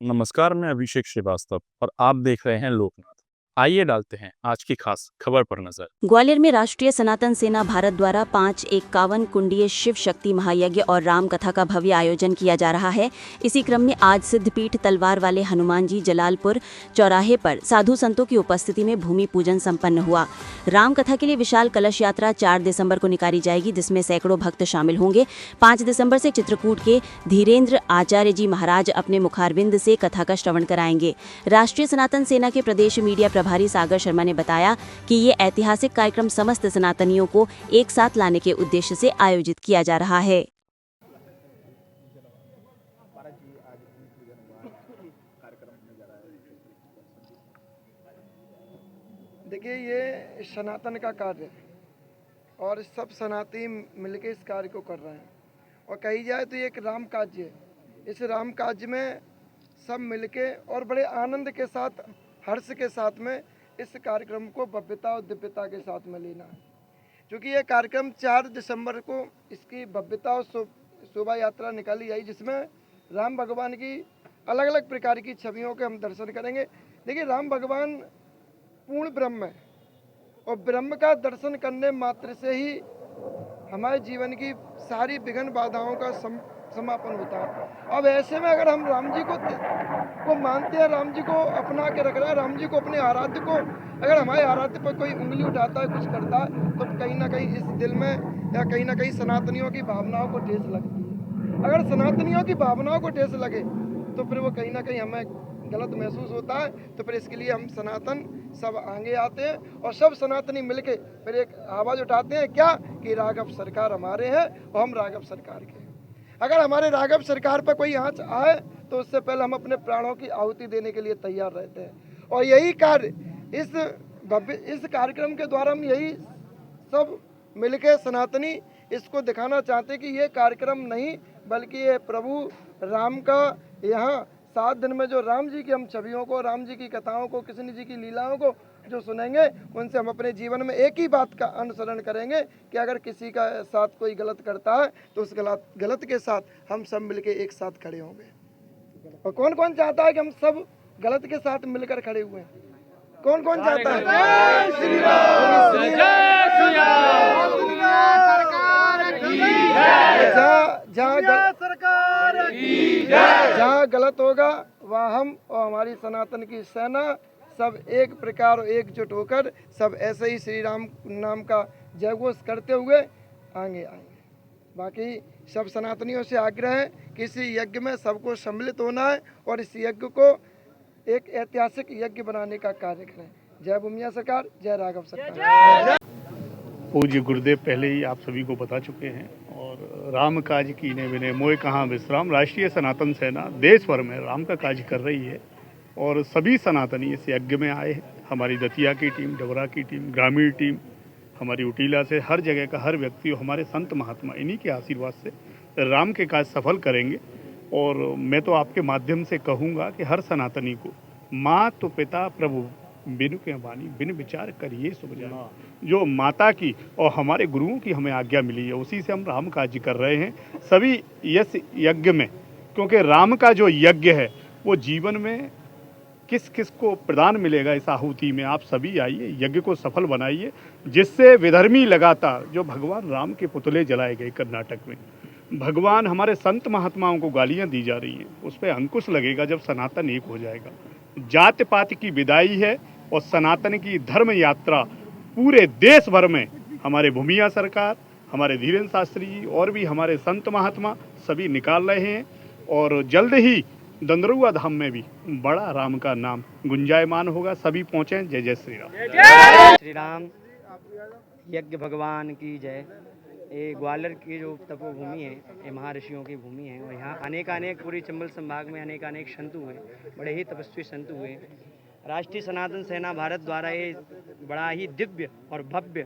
नमस्कार, मैं अभिषेक श्रीवास्तव और आप देख रहे हैं लोकनाथ। आइए डालते हैं आज की खास खबर पर नजर। ग्वालियर में राष्ट्रीय सनातन सेना भारत द्वारा 551 कुंडीय शिव शक्ति महायज्ञ और राम कथा का भव्य आयोजन किया जा रहा है। इसी क्रम में आज सिद्धपीठ तलवार वाले हनुमान जी जलालपुर चौराहे पर साधु संतों की उपस्थिति में भूमि पूजन संपन्न हुआ। राम कथा के लिए विशाल कलश यात्रा 4 दिसंबर को निकाली जाएगी, जिसमें सैकड़ों भक्त शामिल होंगे। 5 दिसंबर से चित्रकूट के धीरेन्द्र आचार्य जी महाराज अपने मुखारबिंद से कथा का श्रवण कराएंगे। राष्ट्रीय सनातन सेना के प्रदेश मीडिया प्रभारी सागर शर्मा ने बताया कि ये ऐतिहासिक कार्यक्रम समस्त सनातनियों को एक साथ लाने के उद्देश्य से आयोजित किया जा रहा है। देखिए, ये सनातन का कार्य है और सब सनातनी मिलकर इस कार्य को कर रहे हैं। और कही जाए तो ये एक राम काज है। इस राम काज में सब मिलके और बड़े आनंद के साथ, हर्ष के साथ में इस कार्यक्रम को भव्यता और दिव्यता के साथ में लेना है। क्योंकि ये कार्यक्रम 4 दिसंबर को इसकी भव्यता और शोभा यात्रा निकाली जाएगी, जिसमें राम भगवान की अलग अलग प्रकार की छवियों के हम दर्शन करेंगे। देखिए, राम भगवान पूर्ण ब्रह्म है और ब्रह्म का दर्शन करने मात्र से ही हमारे जीवन की सारी विघ्न बाधाओं का समापन होता है। अब ऐसे में अगर हम राम जी को मानते हैं, राम जी को अपना के रख रहे हैं, राम जी को अपने आराध्य को, अगर हमारे आराध्य पर कोई उंगली उठाता है, कुछ करता है, तो कहीं ना कहीं इस दिल में या कहीं ना कहीं सनातनियों की भावनाओं को ठेस लगती है। अगर सनातनियों की भावनाओं को ठेस लगे तो फिर वो कहीं ना कहीं हमें गलत महसूस होता है। तो फिर इसके लिए हम सनातन सब आगे आते हैं और सब सनातनी मिलके फिर एक आवाज़ उठाते हैं, क्या कि राघव सरकार हमारे हैं और हम राघव सरकार के हैं। अगर हमारे राघव सरकार पर कोई आँच आए तो उससे पहले हम अपने प्राणों की आहुति देने के लिए तैयार रहते हैं। और यही कार्य इस कार्यक्रम के द्वारा हम यही सब मिलके सनातनी इसको दिखाना चाहते हैं कि ये कार्यक्रम नहीं बल्कि ये प्रभु राम का यहाँ 7 दिन में जो राम जी की हम छवियों को, राम जी की कथाओं को, कृष्ण जी की लीलाओं को जो सुनेंगे, उनसे हम अपने जीवन में एक ही बात का अनुसरण करेंगे कि अगर किसी का साथ कोई गलत करता है तो उस गलत के साथ हम सब मिलके एक साथ खड़े होंगे। और कौन कौन चाहता है कि हम सब गलत के साथ मिलकर खड़े हुए हैं? कौन कौन चाहता है? जय श्री राम, जय श्री राम, सरकार की जय। जहाँ गलत होगा वहाँ हम और हमारी सनातन की सेना सब एक प्रकार एकजुट होकर सब ऐसे ही श्री राम नाम का जयघोष करते हुए आगे आएंगे। बाकी सब सनातनियों से आग्रह है कि इस यज्ञ में सबको सम्मिलित होना है और इस यज्ञ को एक ऐतिहासिक यज्ञ बनाने का कार्य करें। जय भूमिया सरकार, जय राघव सरकार। पूज्य गुरुदेव पहले ही आप सभी को बता चुके हैं। और राम काज कीने बिने मोय कहाँ विश्राम, राष्ट्रीय सनातन सेना देश भर में राम का काज कर रही है और सभी सनातनी इस यज्ञ में आए हैं। हमारी दतिया की टीम, डबरा की टीम, ग्रामीण टीम, हमारी उटीला से, हर जगह का हर व्यक्ति और हमारे संत महात्मा इन्हीं के आशीर्वाद से राम के काज सफल करेंगे। और मैं तो आपके माध्यम से कहूँगा कि हर सनातनी को माँ तो पिता प्रभु बिनु के वाणी बिन विचार करिए शुभ जान। जो माता की और हमारे गुरुओं की हमें आज्ञा मिली है उसी से हम राम काज कर रहे हैं सभी इस यज्ञ में। क्योंकि राम का जो यज्ञ है वो जीवन में किस किस को प्रदान मिलेगा इस आहुति में। आप सभी आइए, यज्ञ को सफल बनाइए, जिससे विधर्मी लगातार जो भगवान राम के पुतले जलाए गए कर्नाटक में, भगवान हमारे संत महात्माओं को गालियां दी जा रही हैं, उस पर अंकुश लगेगा जब सनातन एक हो जाएगा। जाति पाति की विदाई है और सनातन की धर्म यात्रा पूरे देश भर में हमारे भूमिया सरकार, हमारे धीरेन्द्र शास्त्री जी और भी हमारे संत महात्मा सभी निकाल रहे हैं। और जल्द ही दंदरुआ धाम में भी बड़ा राम का नाम गुंजायमान होगा। सभी पहुँचें। जय जय श्री राम। जय श्री राम। यज्ञ भगवान की जय। ये ग्वालियर की जो तपोभूमि है, ये महर्षियों की भूमि है और यहाँ अनेक पूरी चंबल संभाग में अनेक संत हुए, बड़े ही तपस्वी संत हुए। राष्ट्रीय सनातन सेना भारत द्वारा ये बड़ा ही दिव्य और भव्य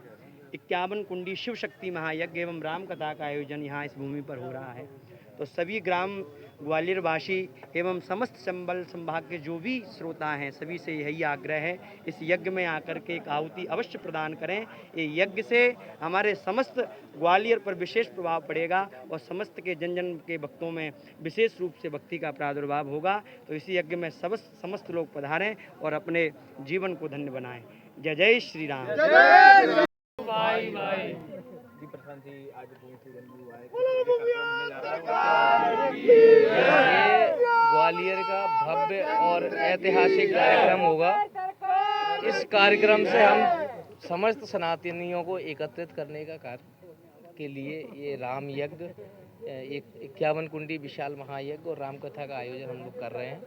51 कुंडी शिव शक्ति महायज्ञ एवं राम कथा का आयोजन यहाँ इस भूमि पर हो रहा है। तो सभी ग्राम ग्वालियर वासी एवं समस्त चंबल संभाग के जो भी श्रोता हैं सभी से यही आग्रह है, इस यज्ञ में आकर के एक आहुति अवश्य प्रदान करें। ये यज्ञ से हमारे समस्त ग्वालियर पर विशेष प्रभाव पड़ेगा और समस्त के जन जन के भक्तों में विशेष रूप से भक्ति का प्रादुर्भाव होगा। तो इसी यज्ञ में समस्त लोग पधारें और अपने जीवन को धन्य बनाएं। जय जय श्री राम। ग्वालियर का भव्य और ऐतिहासिक कार्यक्रम होगा। इस कार्यक्रम से हम समस्त सनातनियों को एकत्रित करने का कार्य के लिए ये राम यज्ञ, एक 51 कुंडी विशाल महायज्ञ और राम कथा का आयोजन हम लोग कर रहे हैं।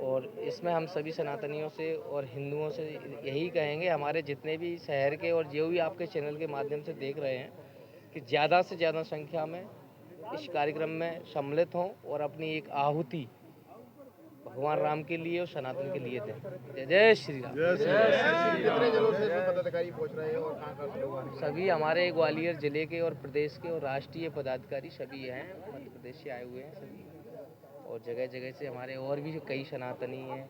और इसमें हम सभी सनातनियों से और हिंदुओं से यही कहेंगे, हमारे जितने भी शहर के और जो भी आपके चैनल के माध्यम से देख रहे हैं, कि ज़्यादा से ज़्यादा संख्या में इस कार्यक्रम में सम्मिलित हों और अपनी एक आहुति भगवान राम के लिए और सनातन के लिए दें। जय जय श्री राम। कितने जिलों से इसमें पदाधिकारी पहुंच रहे हैं और कहाँ से लोग आ रहे हैं? सभी हमारे ग्वालियर जिले के और प्रदेश के और राष्ट्रीय पदाधिकारी सभी हैं, मध्य प्रदेश से आए हुए हैं सभी, और जगह जगह से हमारे और भी कई सनातनी हैं,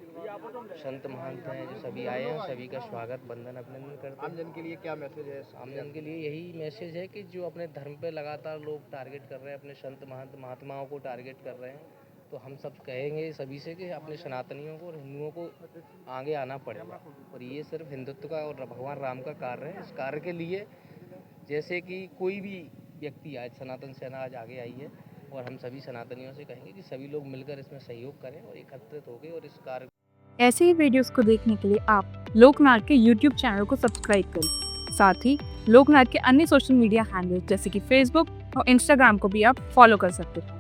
संत महंत हैं जो सभी आए हैं। सभी का स्वागत वंदन अभिनंदन करते हैं। आमजन के लिए क्या मैसेज है? आमजन के लिए यही मैसेज है कि जो अपने धर्म पे लगातार लोग टारगेट कर रहे हैं, अपने संत महंत महात्माओं को टारगेट कर रहे हैं, तो हम सब कहेंगे सभी से कि अपने सनातनियों को और हिंदुओं को आगे आना पड़ेगा। और ये सिर्फ हिंदुत्व का और भगवान राम का कार्य है। इस कार्य के लिए जैसे कि कोई भी व्यक्ति आज सनातन सेना आज आगे आई है, और हम सभी सनातनियों से कहेंगे कि सभी लोग मिलकर इसमें सहयोग करें और एकत्रित होकर और इस कार्य। ऐसे ही वीडियोस को देखने के लिए आप लोकनाथ के YouTube चैनल को सब्सक्राइब करें। साथ ही लोकनाथ के अन्य सोशल मीडिया हैंडल्स जैसे कि फेसबुक और इंस्टाग्राम को भी आप फॉलो कर सकते हैं।